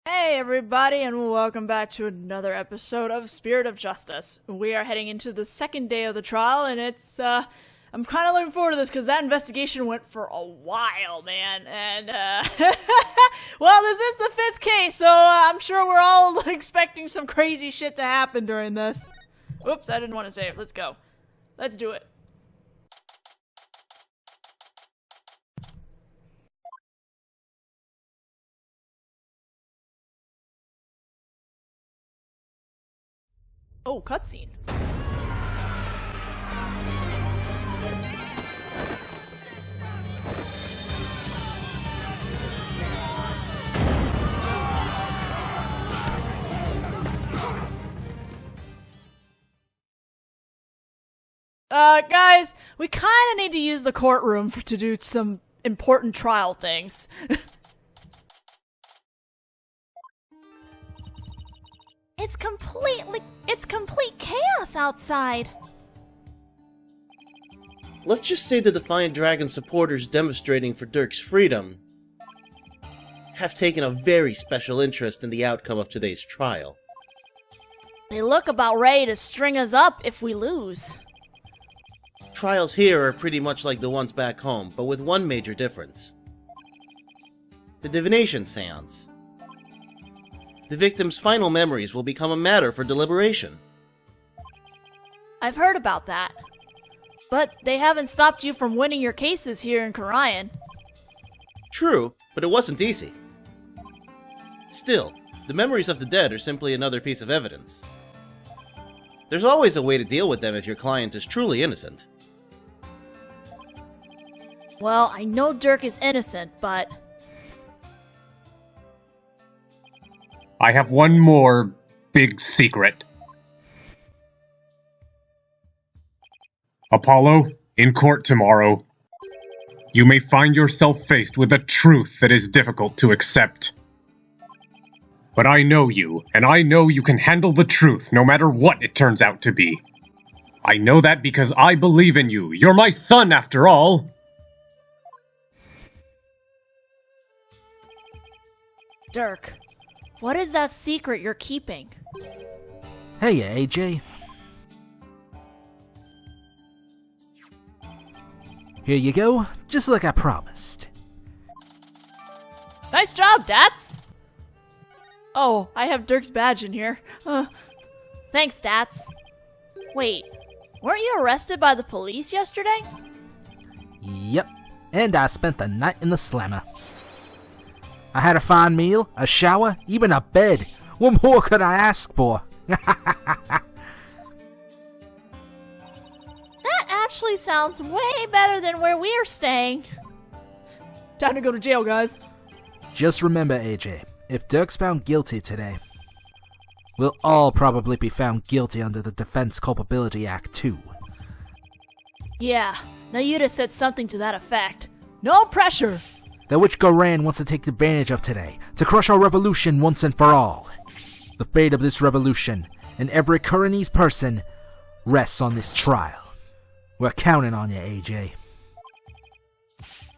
Hey everybody, and welcome back to another episode of Spirit of Justice. We are heading into the second day of the trial, and I'm kind of looking forward to this because that investigation went for a while, man. And, well, this is the fifth case, so I'm sure we're all expecting some crazy shit to happen during this. Oops, I didn't want to say it. Let's go. Let's do it. Oh, cutscene. Guys, we kinda need to use the courtroom to do some important trial things. It's complete chaos outside. Let's just say the Defiant Dragon supporters demonstrating for Dirk's freedom have taken a very special interest in the outcome of today's trial. They look about ready to string us up if we lose. Trials here are pretty much like the ones back home, but with one major difference. The divination seance. The victim's final memories will become a matter for deliberation. I've heard about that. But they haven't stopped you from winning your cases here in Karayan. True, but it wasn't easy. Still, the memories of the dead are simply another piece of evidence. There's always a way to deal with them if your client is truly innocent. Well, I know Dirk is innocent, but... I have one more big secret. Apollo, in court tomorrow, you may find yourself faced with a truth that is difficult to accept. But I know you, and I know you can handle the truth no matter what it turns out to be. I know that because I believe in you. You're my son, after all. Dirk, what is that secret you're keeping? Hey, AJ. Here you go, just like I promised. Nice job, Dats! Oh, I have Dirk's badge in here. Thanks, Dats. Wait, weren't you arrested by the police yesterday? Yep, and I spent the night in the slammer. I had a fine meal, a shower, even a bed. What more could I ask for? That actually sounds way better than where we're staying. Time to go to jail, guys. Just remember, AJ, if Dirk's found guilty today, we'll all probably be found guilty under the Defense Culpability Act, too. Yeah, Nayuta said something to that effect. No pressure! That which Garan wants to take advantage of today, to crush our revolution once and for all. The fate of this revolution, and every Kuranese person, rests on this trial. We're counting on you, AJ.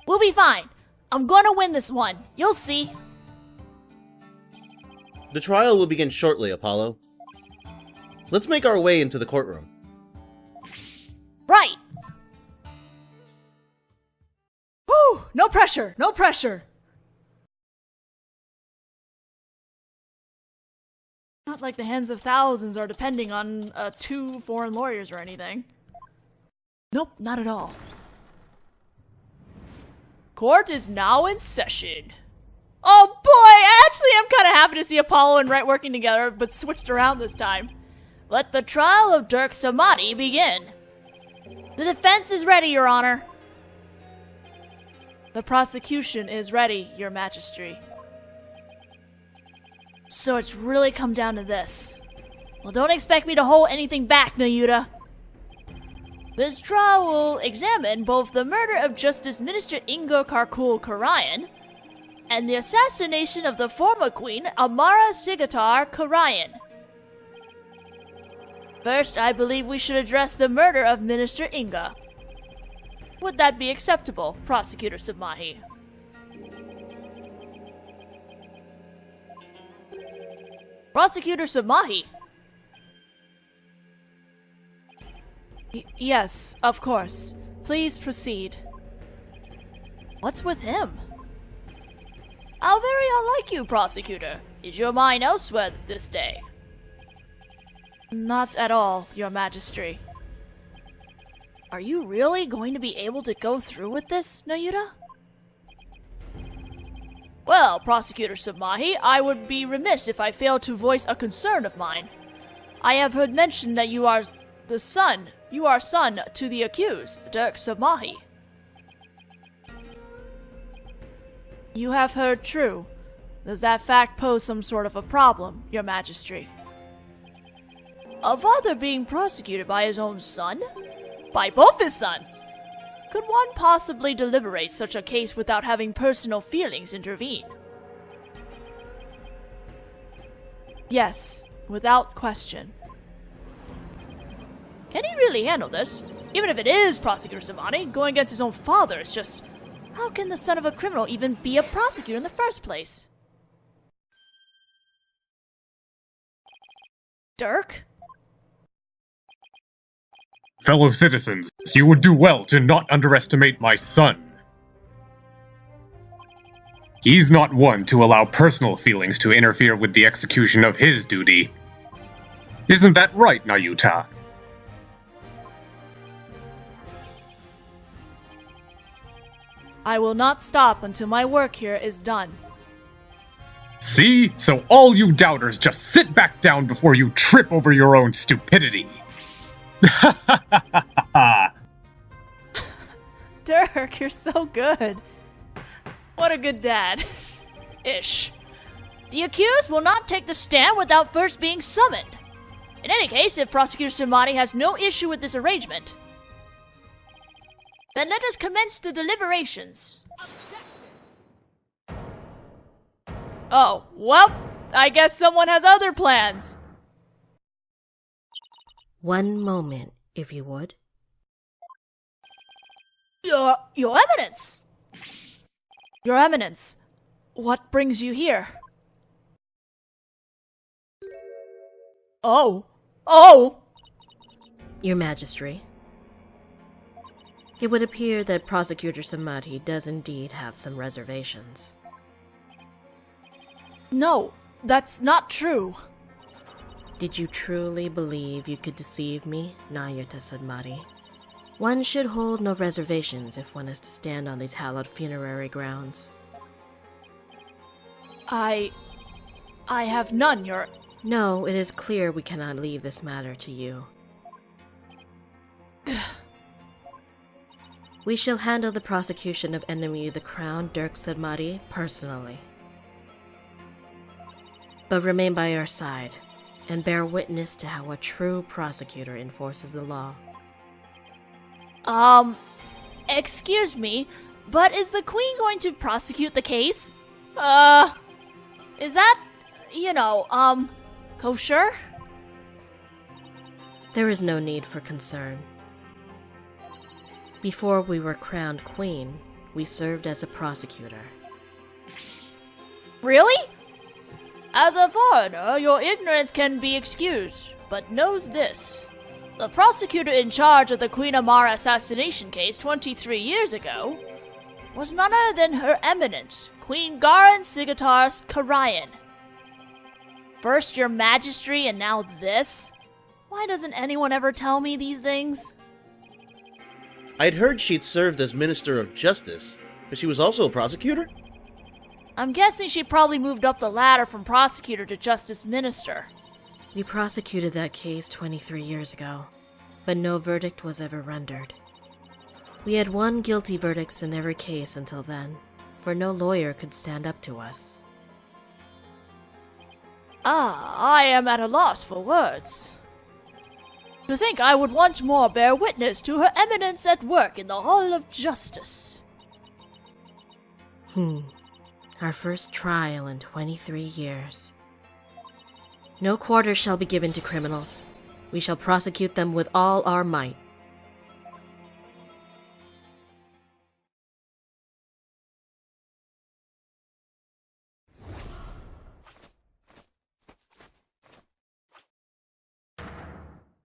We'll be fine. I'm gonna win this one. You'll see. The trial will begin shortly, Apollo. Let's make our way into the courtroom. Right. Whew! No pressure! No pressure! Not like the hands of thousands are depending on 2 foreign lawyers or anything. Nope, not at all. Court is now in session. Oh boy! Actually, I'm kind of happy to see Apollo and Wright working together, but switched around this time. Let the trial of Dirk Samadhi begin. The defense is ready, Your Honor. The prosecution is ready, Your Majesty. So it's really come down to this. Well, don't expect me to hold anything back, Nayuta. This trial will examine both the murder of Justice Minister Ingo Karkul Karayan and the assassination of the former queen Amara Sigatar Karayan. First, I believe we should address the murder of Minister Inga. Would that be acceptable, Prosecutor Submahi? Prosecutor Samahi. Yes, of course. Please proceed. What's with him? How very unlike you, Prosecutor. Is your mind elsewhere this day? Not at all, Your Majesty. Are you really going to be able to go through with this, Nayuta? Well, Prosecutor Samahi, I would be remiss if I failed to voice a concern of mine. I have heard mentioned that you are son to the accused, Dirk Samahi. You have heard true. Does that fact pose some sort of a problem, Your Majesty? A father being prosecuted by his own son? By both his sons? Could one possibly deliberate such a case without having personal feelings intervene? Yes, without question. Can he really handle this? Even if it is Prosecutor Samahi, going against his own father is just... How can the son of a criminal even be a prosecutor in the first place? Dirk? Fellow citizens, you would do well to not underestimate my son. He's not one to allow personal feelings to interfere with the execution of his duty. Isn't that right, Nayuta? I will not stop until my work here is done. See? So all you doubters just sit back down before you trip over your own stupidity. Dirk, you're so good. What a good dad. Ish. The accused will not take the stand without first being summoned. In any case, if Prosecutor Samahi has no issue with this arrangement, then let us commence the deliberations. Oh, well, I guess someone has other plans. One moment, if you would. Your Eminence! Your Eminence, what brings you here? Oh! Your Majesty. It would appear that Prosecutor Samahi does indeed have some reservations. No, that's not true. Did you truly believe you could deceive me, Nayuta Samahi? One should hold no reservations if one is to stand on these hallowed funerary grounds. I have none, Your... No, it is clear we cannot leave this matter to you. We shall handle the prosecution of enemy of the crown, Dirk Samahi, personally. But remain by our side, and bear witness to how a true prosecutor enforces the law. Excuse me, but is the Queen going to prosecute the case? Is that, kosher? There is no need for concern. Before we were crowned queen, we served as a prosecutor. Really? As a foreigner, your ignorance can be excused, but knows this. The prosecutor in charge of the Queen Amara assassination case 23 years ago was none other than Her Eminence, Queen Garen Sigatar Karayan. First your Majesty and now this? Why doesn't anyone ever tell me these things? I'd heard she'd served as Minister of Justice, but she was also a prosecutor? I'm guessing she probably moved up the ladder from prosecutor to Justice Minister. We prosecuted that case 23 years ago, but no verdict was ever rendered. We had won guilty verdicts in every case until then, for no lawyer could stand up to us. I am at a loss for words. To think I would once more bear witness to Her Eminence at work in the Hall of Justice. Our first trial in 23 years. No quarter shall be given to criminals. We shall prosecute them with all our might.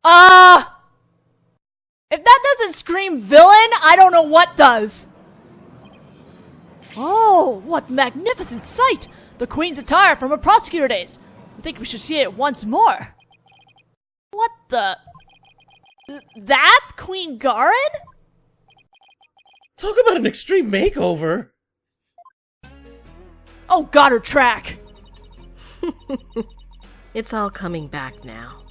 If that doesn't scream villain, I don't know what does. Oh, what magnificent sight! The Queen's attire from her prosecutor days. I think we should see it once more. What the? That's Queen Garen? Talk about an extreme makeover! Oh, got her track. It's all coming back now.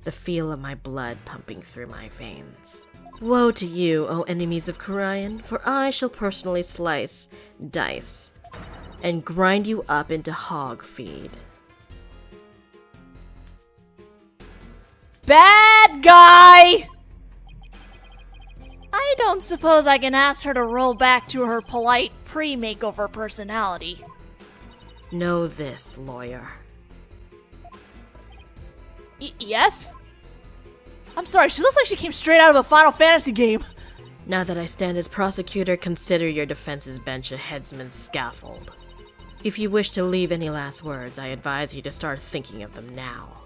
The feel of my blood pumping through my veins. Woe to you, O enemies of Kurayan, for I shall personally slice, dice, and grind you up into hog feed. Bad guy! I don't suppose I can ask her to roll back to her polite pre-makeover personality. Know this, lawyer. Yes? I'm sorry, she looks like she came straight out of a Final Fantasy game. Now that I stand as prosecutor, consider your defense's bench a headsman's scaffold. If you wish to leave any last words, I advise you to start thinking of them now.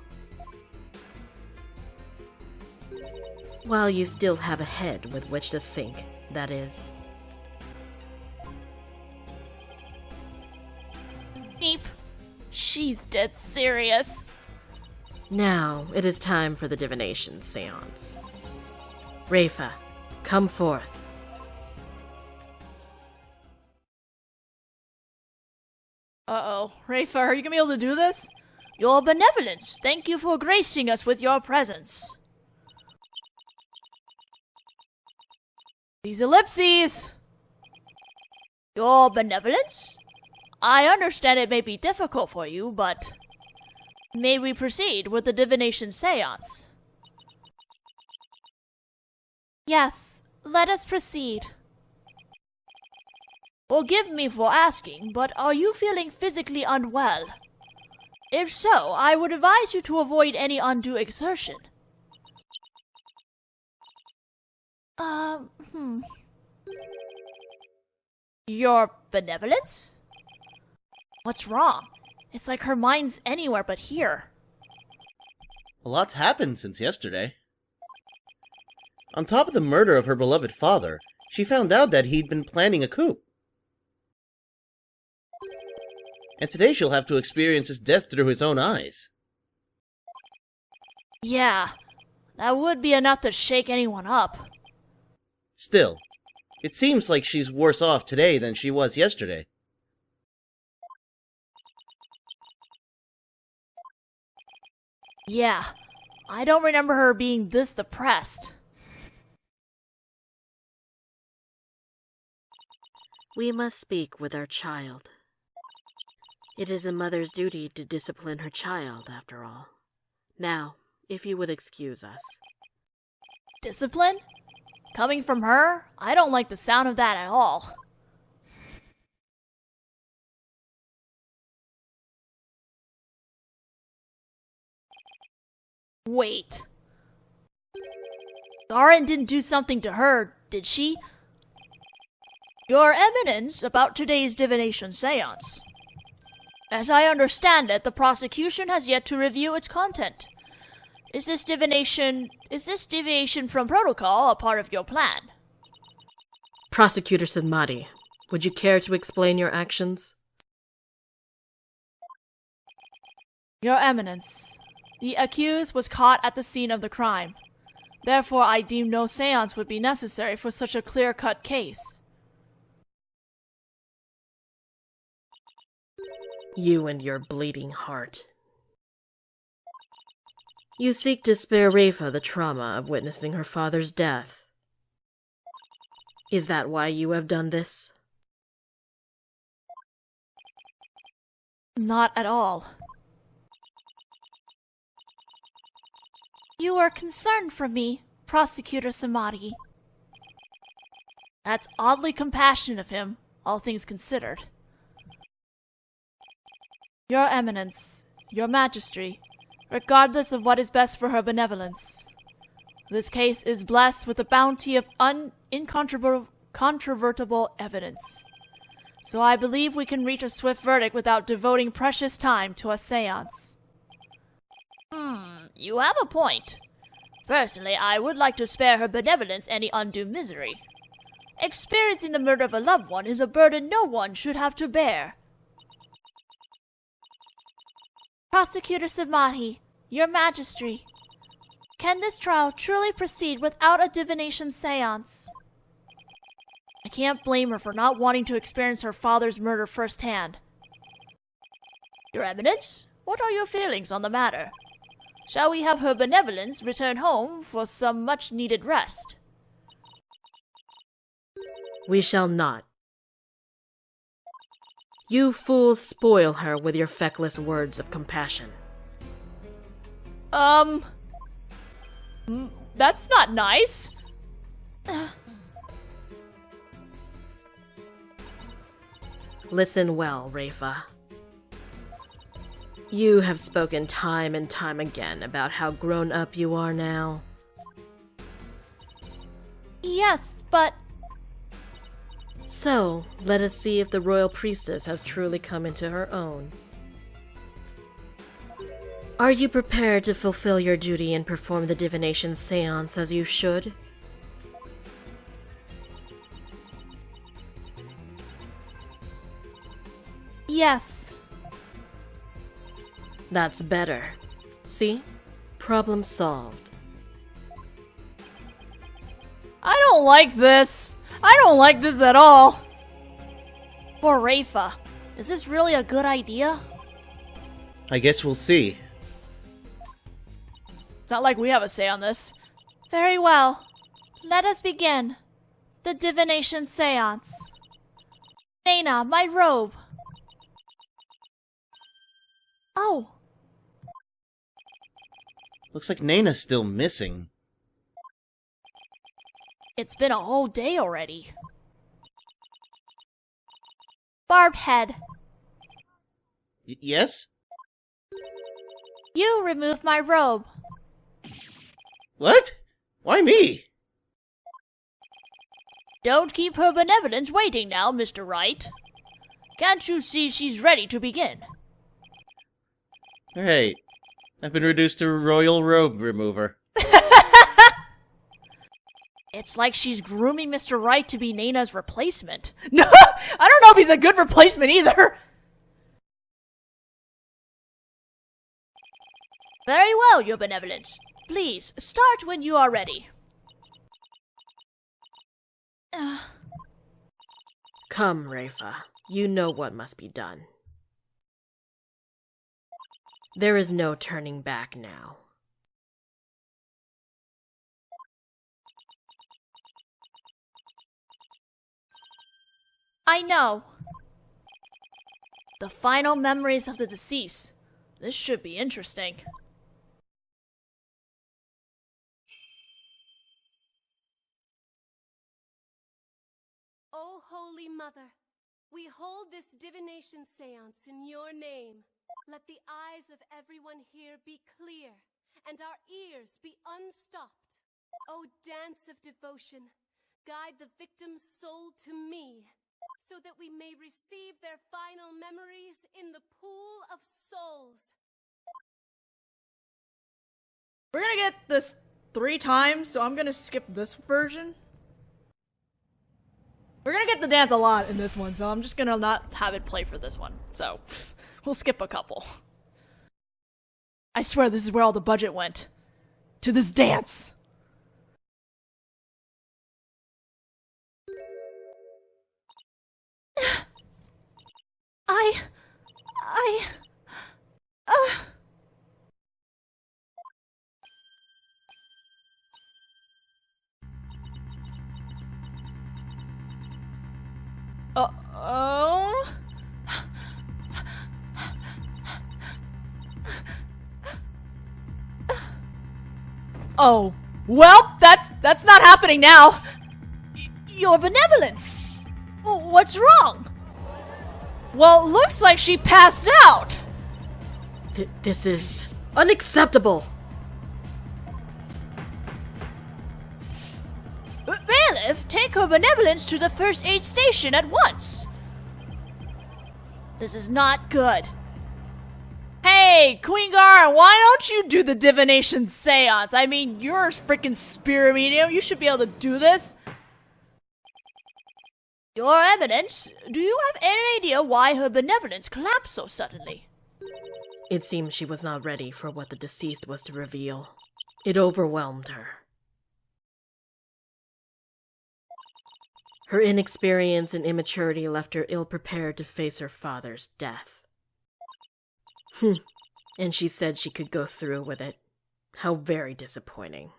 While you still have a head with which to think, that is. Beep. She's dead serious. Now, it is time for the divination seance. Rafa, come forth. Uh-oh. Rafa, are you gonna be able to do this? Your benevolence, thank you for gracing us with your presence. These ellipses! Your benevolence? I understand it may be difficult for you, but may we proceed with the divination seance? Yes, let us proceed. Forgive me for asking, but are you feeling physically unwell? If so, I would advise you to avoid any undue exertion. Your benevolence? What's wrong? It's like her mind's anywhere but here. A lot's happened since yesterday. On top of the murder of her beloved father, she found out that he'd been planning a coup. And today she'll have to experience his death through his own eyes. Yeah, that would be enough to shake anyone up. Still, it seems like she's worse off today than she was yesterday. Yeah, I don't remember her being this depressed. We must speak with our child. It is a mother's duty to discipline her child, after all. Now, if you would excuse us. Discipline? Coming from her? I don't like the sound of that at all. Wait. Garen didn't do something to her, did she? Your Eminence, about today's divination seance. As I understand it, the prosecution has yet to review its content. Is this deviation from protocol a part of your plan? Prosecutor Sanmati, would you care to explain your actions? Your Eminence, the accused was caught at the scene of the crime. Therefore, I deem no seance would be necessary for such a clear-cut case. You and your bleeding heart. You seek to spare Rafa the trauma of witnessing her father's death. Is that why you have done this? Not at all. You are concerned for me, Prosecutor Samadi. That's oddly compassionate of him, all things considered. Your Eminence, Your Majesty, regardless of what is best for her benevolence, this case is blessed with a bounty of incontrovertible evidence. So I believe we can reach a swift verdict without devoting precious time to a seance. You have a point. Personally, I would like to spare her benevolence any undue misery. Experiencing the murder of a loved one is a burden no one should have to bear. Prosecutor Samahi, Your Majesty, can this trial truly proceed without a divination seance? I can't blame her for not wanting to experience her father's murder firsthand. Your Eminence, what are your feelings on the matter? Shall we have her benevolence return home for some much-needed rest? We shall not. You fools spoil her with your feckless words of compassion. That's not nice. Listen well, Rafa. You have spoken time and time again about how grown up you are now. Yes, but... So, let us see if the royal priestess has truly come into her own. Are you prepared to fulfill your duty and perform the divination seance as you should? Yes. That's better. See? Problem solved. I don't like this. I don't like this at all. Poor Rafa. Is this really a good idea? I guess we'll see. It's not like we have a say on this. Very well. Let us begin. The divination seance. Nana, my robe. Oh. Looks like Nana's still missing. It's been a whole day already. Barbed head. Yes? You removed my robe. What? Why me? Don't keep her benevolence waiting now, Mr. Wright. Can't you see she's ready to begin? Right. I've been reduced to royal robe remover. It's like she's grooming Mr. Wright to be Nana's replacement. No, I don't know if he's a good replacement either. Very well, Your Benevolence. Please, start when you are ready. Come, Rafa. You know what must be done. There is no turning back now. I know. The final memories of the deceased. This should be interesting. O Holy Mother, we hold this divination seance in your name. Let the eyes of everyone here be clear, and our ears be unstopped. O dance of devotion, guide the victim's soul to me, so that we may receive their final memories in the pool of souls. We're gonna get this 3 times, so I'm gonna skip this version. We're gonna get the dance a lot in this one, so I'm just gonna not have it play for this one. So, we'll skip a couple. I swear this is where all the budget went. To this dance! Uh-oh? Oh. Well, that's not happening now. Your Benevolence! What's wrong? Well, looks like she passed out. This is unacceptable. Bailiff, take her Benevolence to the first aid station at once. This is not good. Hey! Hey, Queen Gar, why don't you do the divination seance? I mean, you're a freaking spirit medium. You should be able to do this. Your Eminence, do you have any idea why her benevolence collapsed so suddenly? It seems she was not ready for what the deceased was to reveal. It overwhelmed her. Her inexperience and immaturity left her ill-prepared to face her father's death. And she said she could go through with it. How very disappointing.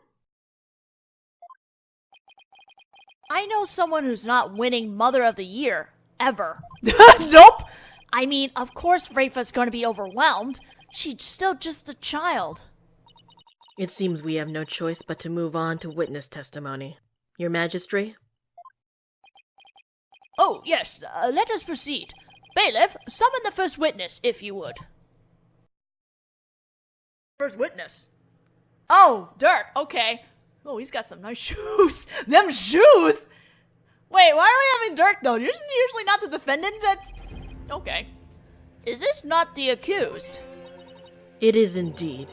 I know someone who's not winning Mother of the Year, ever. Nope. I mean, of course Rafa's going to be overwhelmed. She's still just a child. It seems we have no choice but to move on to witness testimony. Your Majesty? Oh, yes, let us proceed. Bailiff, summon the first witness, if you would. First witness. Oh, Dirk. Okay. Oh, he's got some nice shoes. Them shoes? Wait, why are we having Dirk, though? Isn't he usually not the defendant? That's... Okay. Is this not the accused? It is indeed.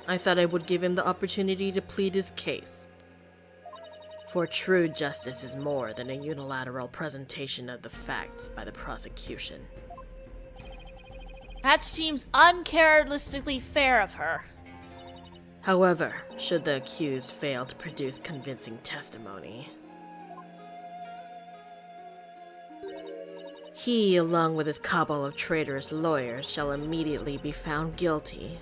I thought I would give him the opportunity to plead his case. For true justice is more than a unilateral presentation of the facts by the prosecution. That seems uncharacteristically fair of her. However, should the accused fail to produce convincing testimony, he, along with his cabal of traitorous lawyers, shall immediately be found guilty,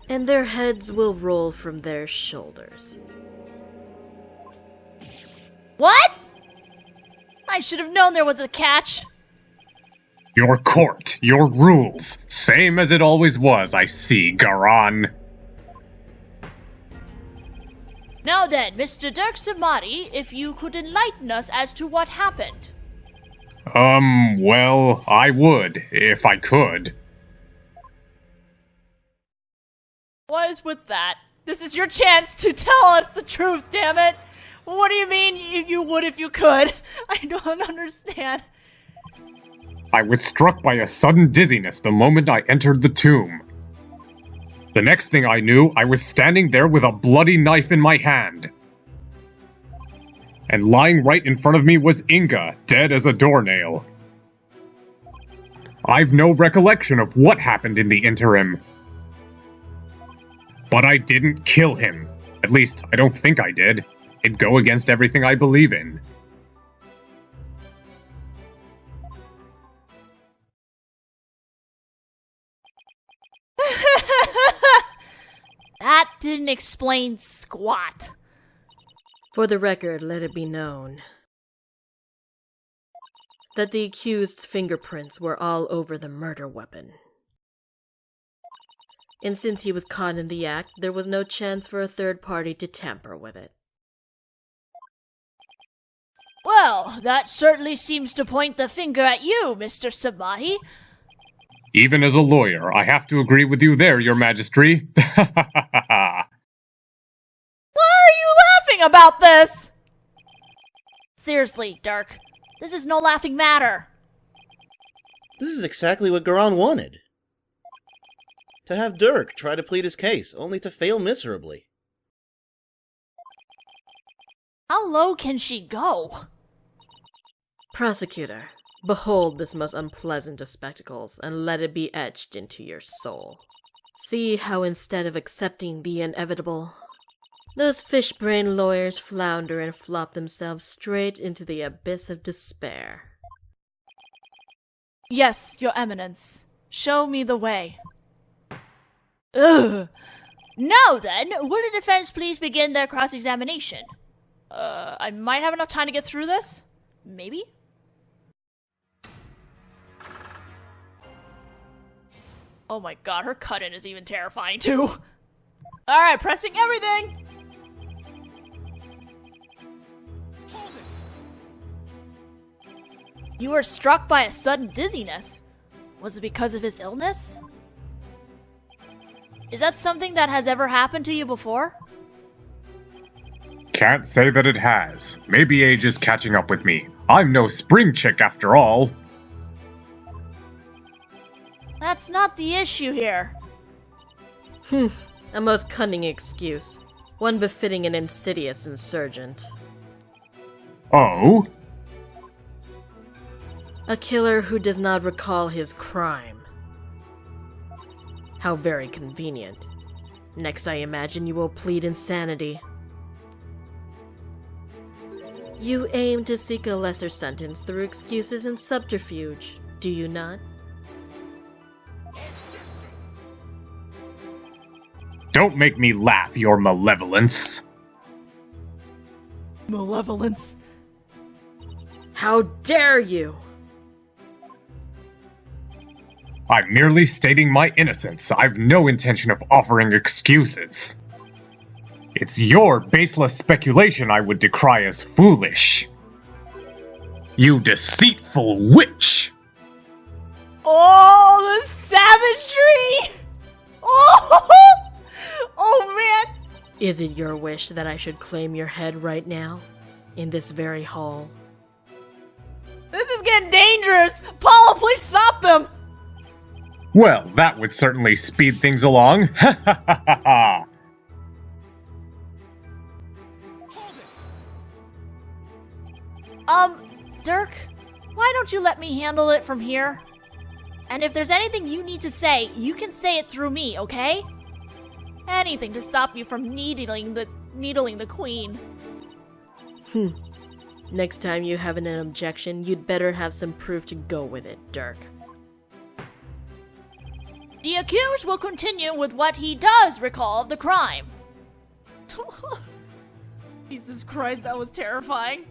and their heads will roll from their shoulders. What? I should have known there was a catch. Your court, your rules, same as it always was, I see, Garan. Now then, Mr. Dirk Samadi, if you could enlighten us as to what happened. Well, I would, if I could. What is with that? This is your chance to tell us the truth, damn it! What do you mean you would if you could? I don't understand. I was struck by a sudden dizziness the moment I entered the tomb. The next thing I knew, I was standing there with a bloody knife in my hand. And lying right in front of me was Inga, dead as a doornail. I've no recollection of what happened in the interim. But I didn't kill him. At least, I don't think I did. It'd go against everything I believe in. That didn't explain squat. For the record, let it be known that the accused's fingerprints were all over the murder weapon. And since he was caught in the act, there was no chance for a third party to tamper with it. Well, that certainly seems to point the finger at you, Mr. Samadi. Even as a lawyer, I have to agree with you there, Your Majesty. Why are you laughing about this? Seriously, Dirk, this is no laughing matter. This is exactly what Garan wanted. To have Dirk try to plead his case, only to fail miserably. How low can she go? Prosecutor, behold this most unpleasant of spectacles, and let it be etched into your soul. See how instead of accepting the inevitable, those fish-brained lawyers flounder and flop themselves straight into the abyss of despair. Yes, Your Eminence. Show me the way. Ugh. Now then, will the defense please begin their cross-examination? I might have enough time to get through this? Maybe? Oh my god, her cut-in is even terrifying too. Alright, pressing everything! You were struck by a sudden dizziness. Was it because of his illness? Is that something that has ever happened to you before? Can't say that it has. Maybe age is catching up with me. I'm no spring chick after all. That's not the issue here. A most cunning excuse. One befitting an insidious insurgent. Oh? A killer who does not recall his crime. How very convenient. Next, I imagine you will plead insanity. You aim to seek a lesser sentence through excuses and subterfuge, do you not? Don't make me laugh, your malevolence. Malevolence. How dare you! I'm merely stating my innocence. I've no intention of offering excuses. It's your baseless speculation I would decry as foolish. You deceitful witch! Oh, the savagery! Oh, oh man! Is it your wish that I should claim your head right now? In this very hall? This is getting dangerous! Paula, please stop them! Well, that would certainly speed things along. Ha ha ha ha ha! Dirk, why don't you let me handle it from here? And if there's anything you need to say, you can say it through me, okay? Anything to stop you from needling the queen. Next time you have an objection, you'd better have some proof to go with it, Dirk. The accused will continue with what he does recall of the crime. Jesus Christ, that was terrifying.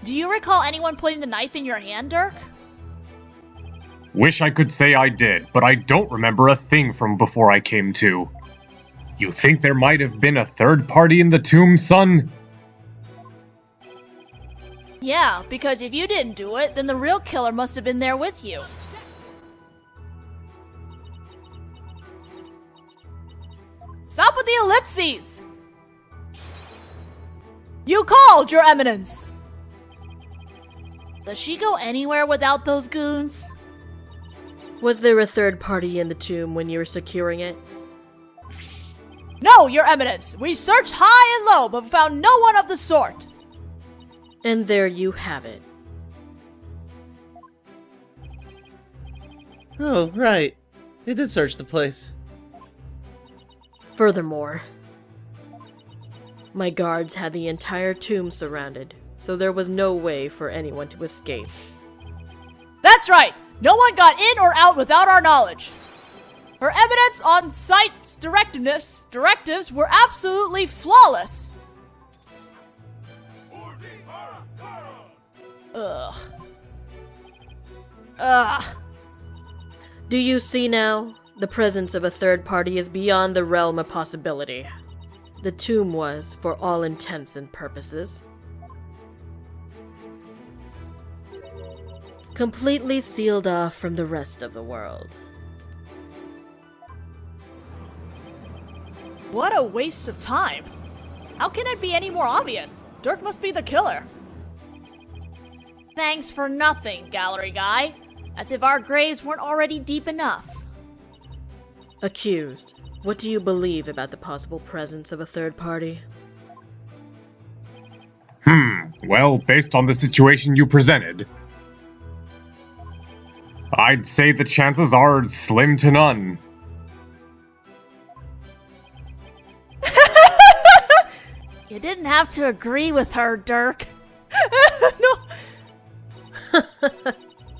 Do you recall anyone putting the knife in your hand, Dirk? Wish I could say I did, but I don't remember a thing from before I came to. You think there might have been a third party in the tomb, son? Yeah, because if you didn't do it, then the real killer must have been there with you. Stop with the ellipses! You called, Your Eminence! Does she go anywhere without those goons? Was there a third party in the tomb when you were securing it? No, Your Eminence! We searched high and low, but found no one of the sort! And there you have it. Oh, right. They did search the place. Furthermore, my guards had the entire tomb surrounded, so there was no way for anyone to escape. That's right! No one got in or out without our knowledge! Her evidence on site's directives were absolutely flawless! Ugh. Do you see now? The presence of a third party is beyond the realm of possibility. The tomb was, for all intents and purposes, completely sealed off from the rest of the world. What a waste of time. How can it be any more obvious? Dirk must be the killer. Thanks for nothing, gallery guy. As if our graves weren't already deep enough. Accused, what do you believe about the possible presence of a third party? Well, based on the situation you presented, I'd say the chances are slim to none. You didn't have to agree with her, Dirk. No.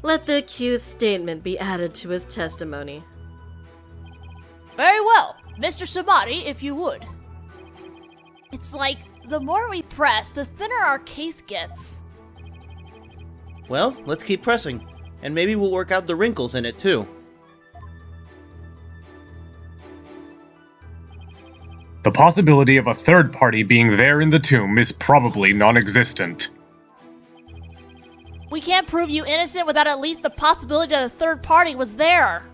Let the accused's statement be added to his testimony. Very well, Mr. Samari, if you would. It's like, the more we press, the thinner our case gets. Well, let's keep pressing. And maybe we'll work out the wrinkles in it, too. The possibility of a third party being there in the tomb is probably non-existent. We can't prove you innocent without at least the possibility that a third party was there.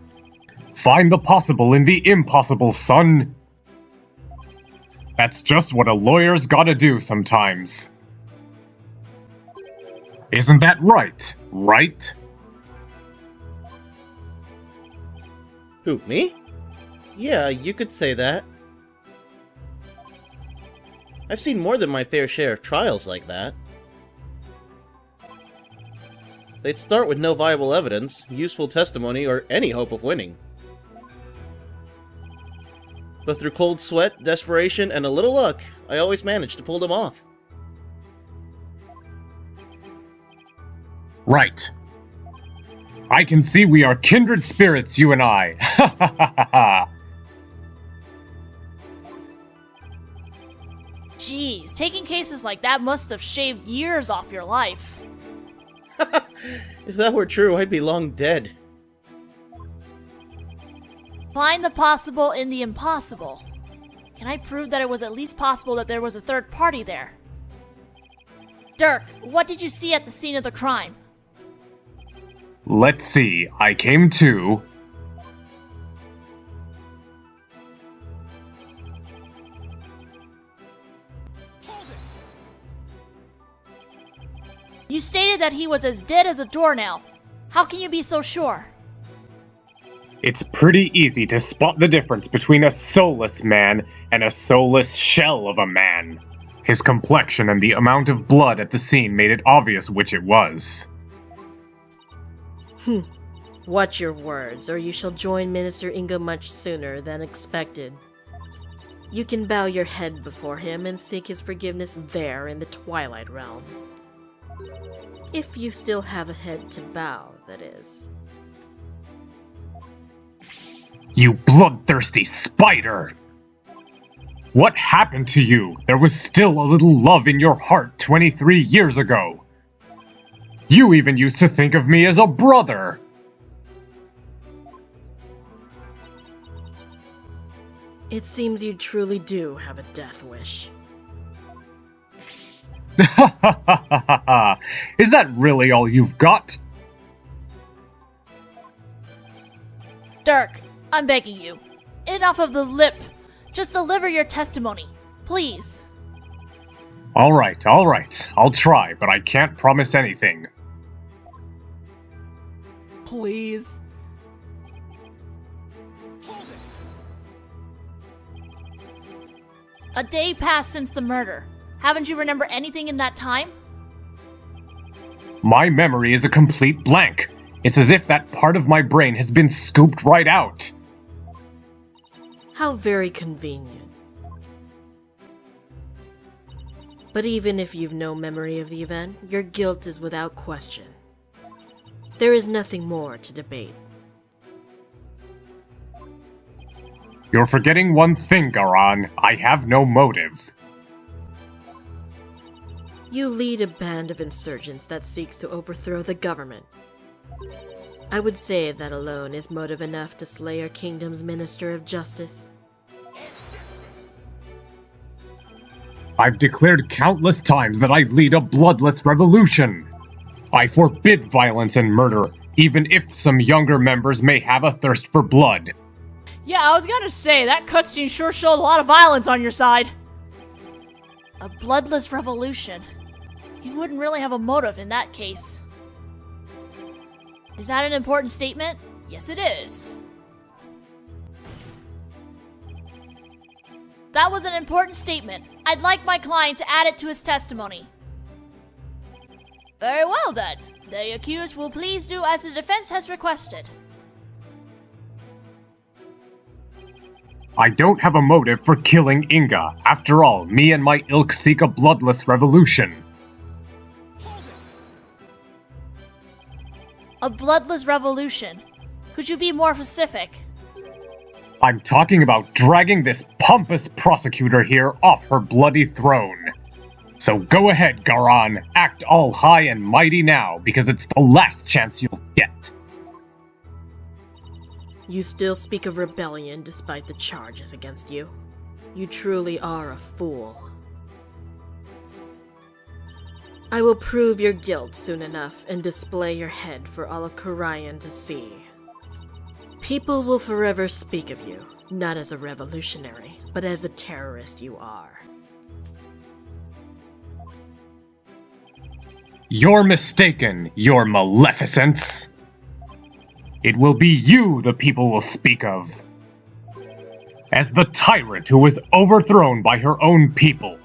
Find the possible in the impossible, son. That's just what a lawyer's gotta do sometimes. Isn't that right? Right? Who, me? Yeah, you could say that. I've seen more than my fair share of trials like that. They'd start with no viable evidence, useful testimony, or any hope of winning. But through cold sweat, desperation, and a little luck, I always managed to pull them off. Right. I can see we are kindred spirits, you and I. Ha ha ha ha ha. Jeez, taking cases like that must have shaved years off your life. If that were true, I'd be long dead. Find the possible in the impossible. Can I prove that it was at least possible that there was a third party there? Dirk, what did you see at the scene of the crime? Let's see, I came to... You stated that he was as dead as a doornail. How can you be so sure? It's pretty easy to spot the difference between a soulless man and a soulless shell of a man. His complexion and the amount of blood at the scene made it obvious which it was. Watch your words, or you shall join Minister Ingo much sooner than expected. You can bow your head before him and seek his forgiveness there in the Twilight Realm. If you still have a head to bow, that is. You bloodthirsty spider! What happened to you? There was still a little love in your heart 23 years ago. You even used to think of me as a brother. It seems you truly do have a death wish. Is that really all you've got? Dirk, I'm begging you. Enough of the lip. Just deliver your testimony, please. Alright, I'll try, but I can't promise anything. Please. A day passed since the murder. Haven't you remembered anything in that time? My memory is a complete blank. It's as if that part of my brain has been scooped right out. How very convenient. But even if you've no memory of the event, your guilt is without question. There is nothing more to debate. You're forgetting one thing, Garan. I have no motive. You lead a band of insurgents that seeks to overthrow the government. I would say that alone is motive enough to slay our kingdom's Minister of Justice. I've declared countless times that I lead a bloodless revolution. I forbid violence and murder, even if some younger members may have a thirst for blood. Yeah, I was gonna say, that cutscene sure showed a lot of violence on your side. A bloodless revolution. You wouldn't really have a motive in that case. Is that an important statement? Yes, it is. That was an important statement. I'd like my client to add it to his testimony. Very well then. The accused will please do as the defense has requested. I don't have a motive for killing Inga. After all, me and my ilk seek a bloodless revolution. A bloodless revolution. Could you be more specific? I'm talking about dragging this pompous prosecutor here off her bloody throne. So go ahead, Garan, act all high and mighty now, because it's the last chance you'll get. You still speak of rebellion despite the charges against you. You truly are a fool. I will prove your guilt soon enough and display your head for all of Karayan to see. People will forever speak of you, not as a revolutionary, but as the terrorist you are. You're mistaken, your maleficence. It will be you the people will speak of. As the tyrant who was overthrown by her own people.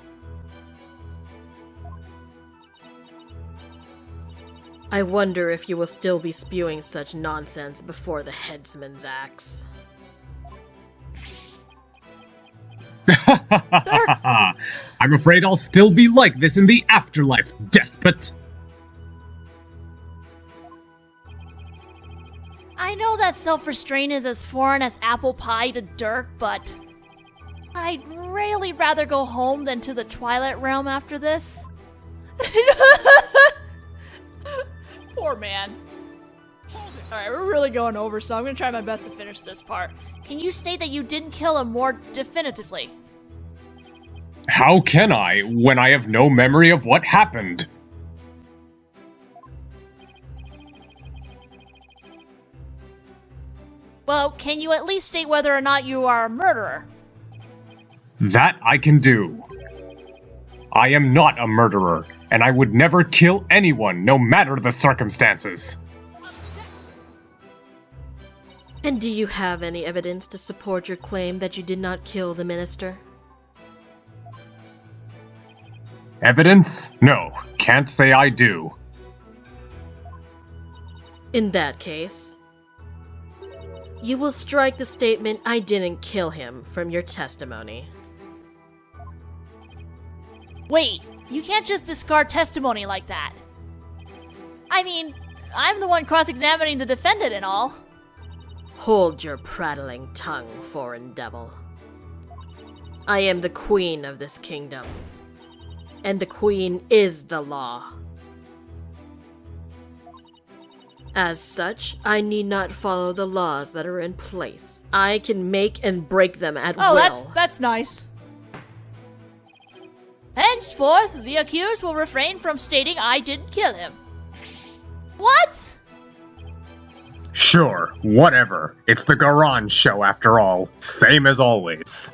I wonder if you will still be spewing such nonsense before the headsman's axe. I'm afraid I'll still be like this in the afterlife, despot. I know that self-restraint is as foreign as apple pie to Dirk, but I'd really rather go home than to the Twilight Realm after this. Poor man. Alright, we're really going over, so I'm gonna try my best to finish this part. Can you state that you didn't kill him more definitively? How can I, when I have no memory of what happened? Well, can you at least state whether or not you are a murderer? That I can do. I am not a murderer, and I would never kill anyone, no matter the circumstances. And do you have any evidence to support your claim that you did not kill the minister? Evidence? No, can't say I do. In that case, you will strike the statement "I didn't kill him" from your testimony. Wait, you can't just discard testimony like that. I mean, I'm the one cross-examining the defendant and all. Hold your prattling tongue, foreign devil. I am the queen of this kingdom, and the queen is the law. As such, I need not follow the laws that are in place. I can make and break them at will. Oh, that's nice. Henceforth, the accused will refrain from stating I didn't kill him. What? Sure, whatever. It's the Garan show after all. Same as always.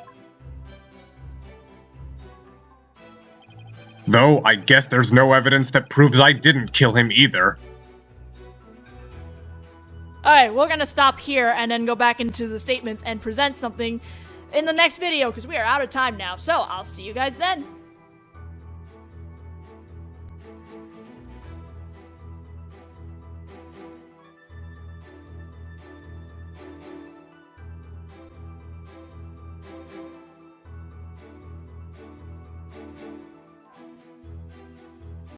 Though, I guess there's no evidence that proves I didn't kill him either. Alright, we're gonna stop here and then go back into the statements and present something in the next video because we are out of time now. So, I'll see you guys then.